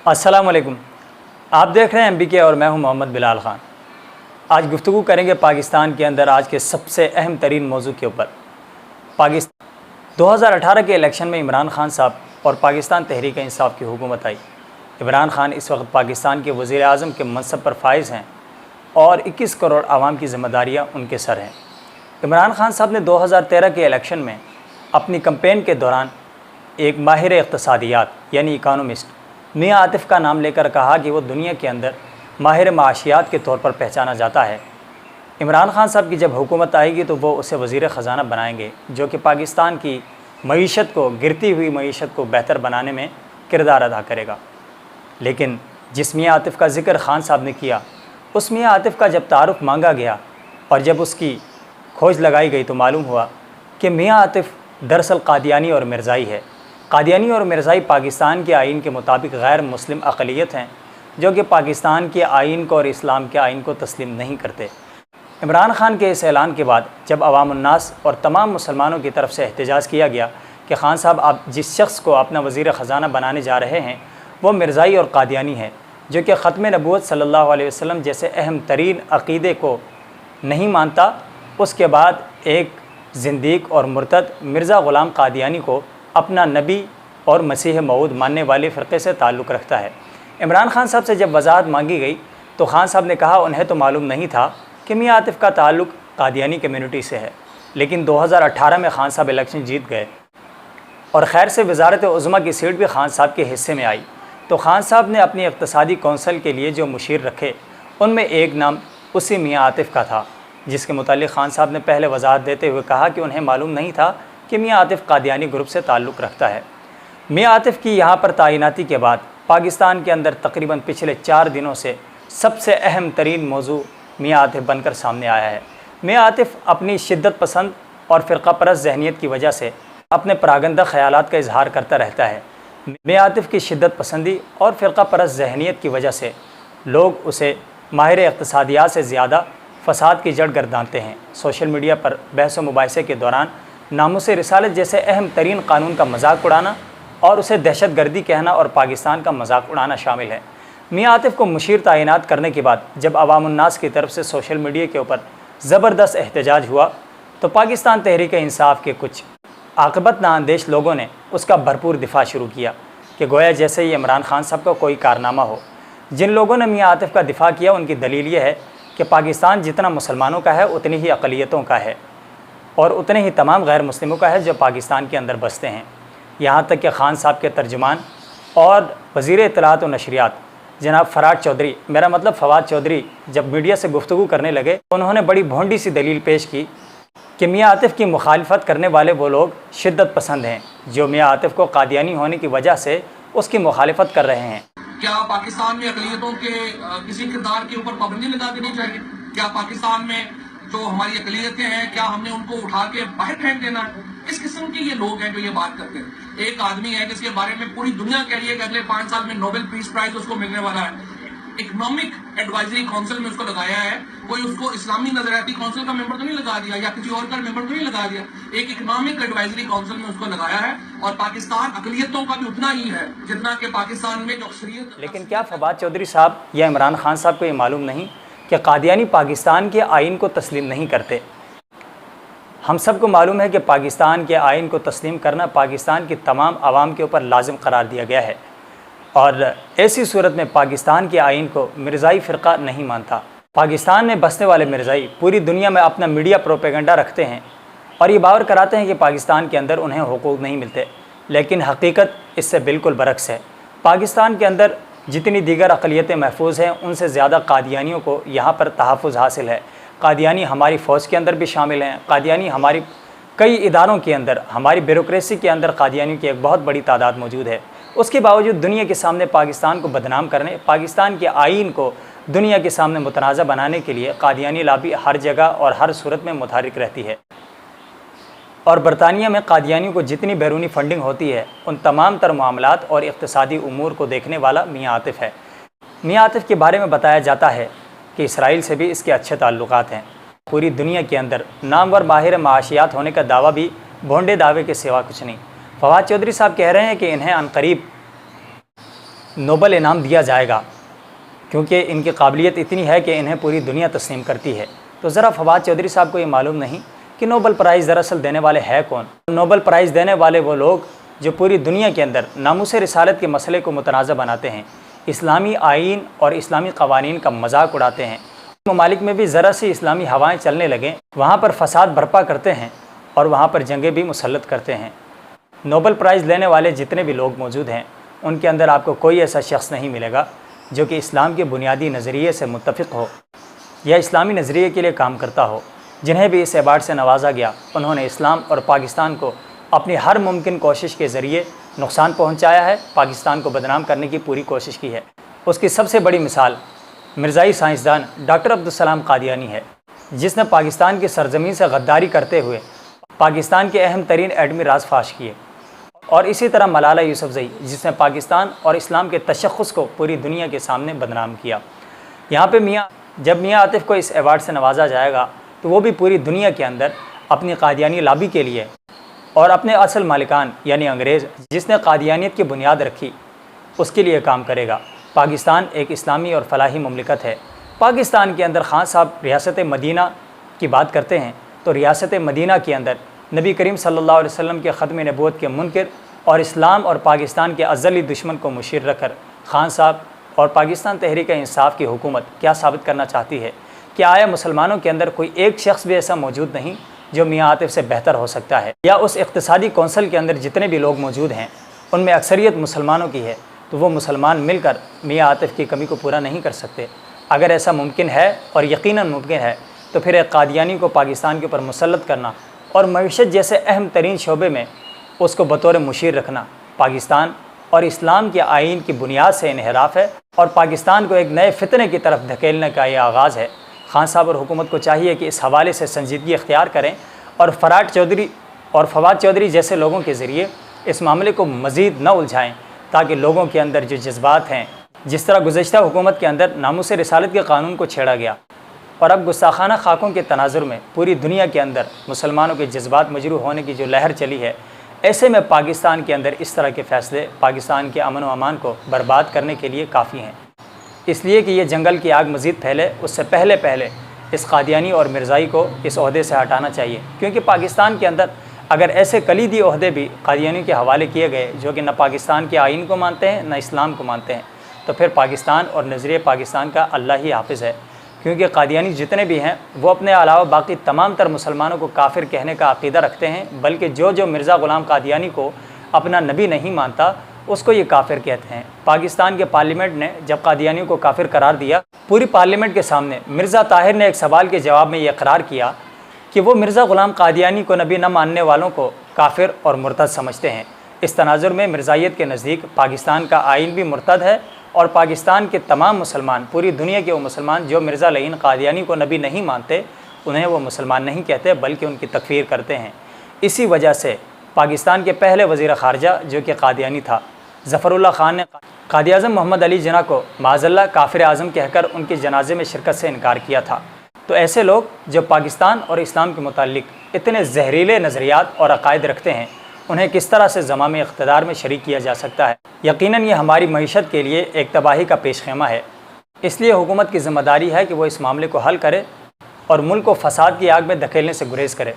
अस्सलाम वालेकुम। आप देख रहे हैं MBK और मैं हूं मोहम्मद बिलाल ख़ान। आज गुफ्तगू करेंगे पाकिस्तान के अंदर आज के सबसे अहम तरीन मौजू के ऊपर। पाकिस्तान 2018 के इलेक्शन में इमरान खान साहब और पाकिस्तान तहरीक इंसाफ की हुकूमत आई। इमरान खान इस वक्त पाकिस्तान के वज़ीर आज़म के मनसब पर फाइज़ हैं और 21 करोड़ आवाम की ज़िम्मेदारियाँ उनके सर हैं। इमरान खान साहब ने 2013 के इलेक्शन में अपनी कैंपेन के दौरान एक माहिर इक़्तिसादियात यानी इकानमिस्ट मियाँ आतिफ़ का नाम लेकर कहा कि वो दुनिया के अंदर माहिर माशियात के तौर पर पहचाना जाता है। इमरान खान साहब की जब हुकूमत आएगी तो वो उसे वज़ीर ख़जाना बनाएंगे, जो कि पाकिस्तान की मईशत को, गिरती हुई मईशत को बेहतर बनाने में किरदार अदा करेगा। लेकिन जिस मियाँ आतिफ़ का ज़िक्र खान साहब ने किया, उस मियाँ आतिफ़ का जब तारुफ़ मांगा गया और जब उसकी खोज लगाई गई तो मालूम हुआ कि मियाँ आतिफ़ दरअसल कादियानी और मिर्ज़ाई है। कादियानी और मिर्ज़ाई पाकिस्तान के आइन के मुताबिक गैर मुस्लिम अक़लियत हैं, जो कि पाकिस्तान के आइन को और इस्लाम के आइन को तस्लीम नहीं करते। इमरान खान के इस ऐलान के बाद जब अवामुन्नास और तमाम मुसलमानों की तरफ से एहतजाज किया गया कि खान साहब आप जिस शख्स को अपना वज़ीर ख़जाना बनाने जा रहे हैं वो मिर्ज़ाई और कादियानी है, जो कि ख़त्म नबूवत सल्लल्लाहु अलैहि वसल्लम जैसे अहम तरीन अक़ीदे को नहीं मानता, उसके बाद एक ज़िंदीक़ और मुर्तद मिर्ज़ा ग़ुलाम कादियानी को अपना नबी और मसीह मऊद मानने वाले फ़िरक़े से ताल्लुक़ रखता है। इमरान खान साहब से जब वज़ाहत मांगी गई तो खान साहब ने कहा उन्हें तो मालूम नहीं था कि मियाँ आतिफ़ का ताल्लुक़ कादियानी कम्यूनिटी से है। लेकिन 2018 में खान साहब इलेक्शन जीत गए और खैर से वज़ारत उज़्मा की सीट भी खान साहब के हिस्से में आई। तो खान साहब ने अपनी इक़्तिसादी कौंसल के लिए जो मुशीर रखे उनमें एक नाम उसी मियाँ आतिफ़ का था, जिसके मुतालिक खान साहब ने पहले वज़ाहत देते हुए कहा कि उन्हें मालूम नहीं था कि मियाँ आतिफ़ कादियानी ग्रुप से ताल्लुक़ रखता है। मियाँ आतिफ़ की यहाँ पर तैनाती के बाद पाकिस्तान के अंदर तकरीबन पिछले 4 दिनों से सबसे अहम तरीन मौजू मियाँ आतिफ़ बनकर सामने आया है। मियाँ आतिफ़ अपनी शिद्दत पसंद और फ़िरक़ा परस्त ज़हनियत की वजह से अपने परागंदा ख़यालात का इजहार करता रहता है। मियाँ आतिफ़ की शिद्दत पसंदी और फ़िरक़ा परस्त ज़हनियत की वजह से लोग उसे माहिर इक़्तिसादियात से ज़्यादा फ़साद की जड़ गर्दानते हैं। सोशल मीडिया पर बहस व मुबाहिसे के दौरान नामूस रिसालत जैसे अहम तरीन कानून का मजाक उड़ाना और उसे दहशत गर्दी कहना और पाकिस्तान का मजाक उड़ाना शामिल है। मियाँ आतिफ़ को मुशीर तैनात करने के बाद जब अवामुन्नास की तरफ से सोशल मीडिया के ऊपर ज़बरदस्त एहतजाज हुआ तो पाकिस्तान तहरीक इंसाफ के कुछ आक़िबत नाअंदेश लोगों ने उसका भरपूर दिफा शुरू किया कि गोया जैसे ही इमरान खान साहब का कोई कारनामा हो। जिन लोगों ने मियाँ आतिफ़ का दिफा किया उनकी दलील ये है कि पाकिस्तान जितना मुसलमानों का है उतनी ही अक़लियतों का है और उतने ही तमाम गैर मुस्लिमों का है जो पाकिस्तान के अंदर बसते हैं। यहाँ तक कि खान साहब के तर्जुमान और वज़ीर इत्तलात व नशरियात जनाब फ़राद चौधरी, मेरा मतलब फ़वाद चौधरी, जब मीडिया से गुफ्तगू करने लगे उन्होंने बड़ी भोंडी सी दलील पेश की कि मियाँ आतिफ़ की मुखालफत करने वाले वो लोग शिद्दत पसंद हैं जो मियाँ आतिफ़ को कादियानी होने की वजह से उसकी मुखालफत कर रहे हैं। क्या पाकिस्तान में अक़लियतों के किसी किरदार के ऊपर पाबंदी लगा देनी चाहिए? क्या पाकिस्तान में जो हमारी अक़लियतें हैं क्या हमने उनको उठा के बाहर फेंक देना है? किस किस्म के ये लोग हैं जो ये बात करते हैं? एक आदमी है जिसके बारे में पूरी दुनिया कह रही है कि अगले 5 साल में नोबेल पीस प्राइज उसको मिलने वाला है। इकोनॉमिक एडवाइजरी काउंसिल में उसको लगाया है। कोई उसको इस्लामी नजरियाती काउंसिल का मेंबर तो नहीं लगा दिया या किसी और का मेंबर तो नहीं लगा दिया, एक इकोनॉमिक एडवाइजरी काउंसिल में उसको लगाया है। और पाकिस्तान अक़लियतों का भी उतना ही है जितना कि पाकिस्तान में जो अक्सरियत। लेकिन क्या फ़वाद चौधरी साहब या इमरान खान साहब को ये मालूम नहीं कि कादियानी पाकिस्तान के आइन को तस्लीम नहीं करते? हम सबको मालूम है कि पाकिस्तान के आइन को तस्लीम करना पाकिस्तान की तमाम आवाम के ऊपर लाजिम करार दिया गया है और ऐसी सूरत में पाकिस्तान के आइन को मिर्ज़ाई फ़िरक़ा नहीं मानता। पाकिस्तान में बसने वाले मिर्ज़ाई पूरी दुनिया में अपना मीडिया प्रोपेगेंडा रखते हैं और ये बावर कराते हैं कि पाकिस्तान के अंदर उन्हें हुकूक नहीं मिलते, लेकिन हकीकत इससे बिल्कुल बरक्स है। पाकिस्तान के अंदर जितनी दीगर अक़लियतें महफूज हैं उनसे ज़्यादा कादियानियों को यहाँ पर तहफ़्फ़ुज़ हासिल है। कादियानी हमारी फ़ौज के अंदर भी शामिल हैं, कादियानी हमारी कई इदारों के अंदर, हमारी ब्यूरोक्रेसी के अंदर कादियानियों की एक बहुत बड़ी तादाद मौजूद है। उसके बावजूद दुनिया के सामने पाकिस्तान को बदनाम करने, पाकिस्तान के आइन को दुनिया के सामने मुतनाज़ा बनाने के लिए कादियानी लाबी हर जगह और हर सूरत में मुतहरिक रहती है। और बरतानिया में कादियानियों को जितनी बैरूनी फंडिंग होती है उन तमाम तर मामलात और इक़्तिसादी उमूर को देखने वाला मियाँ आतिफ़ है। मियाँ आतिफ़ के बारे में बताया जाता है कि इसराइल से भी इसके अच्छे ताल्लुकात हैं। पूरी दुनिया के अंदर नामवर माहिर माशियात होने का दावा भी भोंडे दावे के सिवा कुछ नहीं। फ़वाद चौधरी साहब कह रहे हैं कि इन्हें अनकरीब نوبل انعام دیا جائے گا، کیونکہ ان کی قابلیت اتنی ہے کہ انہیں پوری دنیا تسلیم کرتی ہے۔ تو ذرا فواد چودھری صاحب کو یہ معلوم نہیں کہ نوبل پرائز دراصل دینے والے ہے کون؟ نوبل پرائز دینے والے وہ لوگ جو پوری دنیا کے اندر ناموس رسالت کے مسئلے کو متنازع بناتے ہیں، اسلامی آئین اور اسلامی قوانین کا مذاق اڑاتے ہیں۔ ممالک میں بھی ذرا سی اسلامی ہوائیں چلنے لگیں، وہاں پر فساد برپا کرتے ہیں اور وہاں پر جنگیں بھی مسلط کرتے ہیں۔ نوبل پرائز لینے والے جتنے بھی لوگ موجود ہیں، ان کے اندر آپ کو کوئی ایسا شخص نہیں ملے گا جو کہ اسلام کے بنیادی نظریے سے متفق ہو یا اسلامی نظریے کے لیے کام کرتا ہو۔ جنہیں بھی اس ایوارڈ سے نوازا گیا، انہوں نے اسلام اور پاکستان کو اپنی ہر ممکن کوشش کے ذریعے نقصان پہنچایا ہے، پاکستان کو بدنام کرنے کی پوری کوشش کی ہے۔ اس کی سب سے بڑی مثال مرزائی سائنسدان ڈاکٹر عبدالسلام قادیانی ہے، جس نے پاکستان کی سرزمین سے غداری کرتے ہوئے پاکستان کے اہم ترین ایٹمی راز فاش کیے۔ اور اسی طرح ملالہ یوسفزئی، جس نے پاکستان اور اسلام کے تشخص کو پوری دنیا کے سامنے بدنام کیا۔ یہاں پہ جب میاں عاطف کو اس ایوارڈ سے نوازا جائے گا تو وہ بھی پوری دنیا کے اندر اپنی قادیانی لابی کے لیے اور اپنے اصل مالکان یعنی انگریز جس نے قادیانیت کی بنیاد رکھی اس کے لیے کام کرے گا۔ پاکستان ایک اسلامی اور فلاحی مملکت ہے۔ پاکستان کے اندر خان صاحب ریاست مدینہ کی بات کرتے ہیں تو ریاست مدینہ کے اندر نبی کریم صلی اللہ علیہ وسلم کے ختم نبوت کے منکر اور اسلام اور پاکستان کے ازلی دشمن کو مشیر رکھ کر خان صاحب اور پاکستان تحریک انصاف کی حکومت کیا ثابت کرنا چاہتی ہے کہ آیا مسلمانوں کے اندر کوئی ایک شخص بھی ایسا موجود نہیں جو میاں عاطف سے بہتر ہو سکتا ہے، یا اس اقتصادی کونسل کے اندر جتنے بھی لوگ موجود ہیں ان میں اکثریت مسلمانوں کی ہے، تو وہ مسلمان مل کر میاں عاطف کی کمی کو پورا نہیں کر سکتے۔ اگر ایسا ممکن ہے اور یقیناً ممکن ہے تو پھر ایک قادیانی کو پاکستان کے اوپر مسلط کرنا اور معیشت جیسے اہم ترین شعبے میں اس کو بطور مشیر رکھنا پاکستان اور اسلام کے آئین کی بنیاد سے انحراف ہے اور پاکستان کو ایک نئے فتنے کی طرف دھکیلنے کا یہ آغاز ہے۔ خان صاحب اور حکومت کو چاہیے کہ اس حوالے سے سنجیدگی اختیار کریں اور فواد چودھری جیسے لوگوں کے ذریعے اس معاملے کو مزید نہ الجھائیں، تاکہ لوگوں کے اندر جو جذبات ہیں، جس طرح گزشتہ حکومت کے اندر ناموس رسالت کے قانون کو چھیڑا گیا اور اب گستاخانہ خاکوں کے تناظر میں پوری دنیا کے اندر مسلمانوں کے جذبات مجروح ہونے کی جو لہر چلی ہے، ایسے میں پاکستان کے اندر اس طرح کے فیصلے پاکستان کے امن و امان کو برباد کرنے کے لیے کافی ہیں۔ اس لیے کہ یہ جنگل کی آگ مزید پھیلے اس سے پہلے اس قادیانی اور مرزائی کو اس عہدے سے ہٹانا چاہیے، کیونکہ پاکستان کے اندر اگر ایسے کلیدی عہدے بھی قادیانی کے حوالے کیے گئے جو کہ نہ پاکستان کے آئین کو مانتے ہیں نہ اسلام کو مانتے ہیں، تو پھر پاکستان اور نظریہ پاکستان کا اللہ ہی حافظ ہے، کیونکہ قادیانی جتنے بھی ہیں وہ اپنے علاوہ باقی تمام تر مسلمانوں کو کافر کہنے کا عقیدہ رکھتے ہیں، بلکہ جو مرزا غلام قادیانی کو اپنا نبی نہیں مانتا اس کو یہ کافر کہتے ہیں۔ پاکستان کے پارلیمنٹ نے جب قادیانیوں کو کافر قرار دیا، پوری پارلیمنٹ کے سامنے مرزا طاہر نے ایک سوال کے جواب میں یہ اقرار کیا کہ وہ مرزا غلام قادیانی کو نبی نہ ماننے والوں کو کافر اور مرتد سمجھتے ہیں۔ اس تناظر میں مرزائیت کے نزدیک پاکستان کا آئین بھی مرتد ہے اور پاکستان کے تمام مسلمان، پوری دنیا کے وہ مسلمان جو مرزا لعین قادیانی کو نبی نہیں مانتے، انہیں وہ مسلمان نہیں کہتے بلکہ ان کی تکفیر کرتے ہیں۔ اسی وجہ سے پاکستان کے پہلے وزیر خارجہ جو کہ قادیانی تھا، ظفر اللہ خان نے قائد اعظم محمد علی جناح کو معاذ اللہ کافر اعظم کہہ کر ان کے جنازے میں شرکت سے انکار کیا تھا۔ تو ایسے لوگ جو پاکستان اور اسلام کے متعلق اتنے زہریلے نظریات اور عقائد رکھتے ہیں، انہیں کس طرح سے زمام اقتدار میں شریک کیا جا سکتا ہے؟ یقیناً یہ ہماری معیشت کے لیے ایک تباہی کا پیش خیمہ ہے۔ اس لیے حکومت کی ذمہ داری ہے کہ وہ اس معاملے کو حل کرے اور ملک کو فساد کی آگ میں دھکیلنے سے گریز کرے۔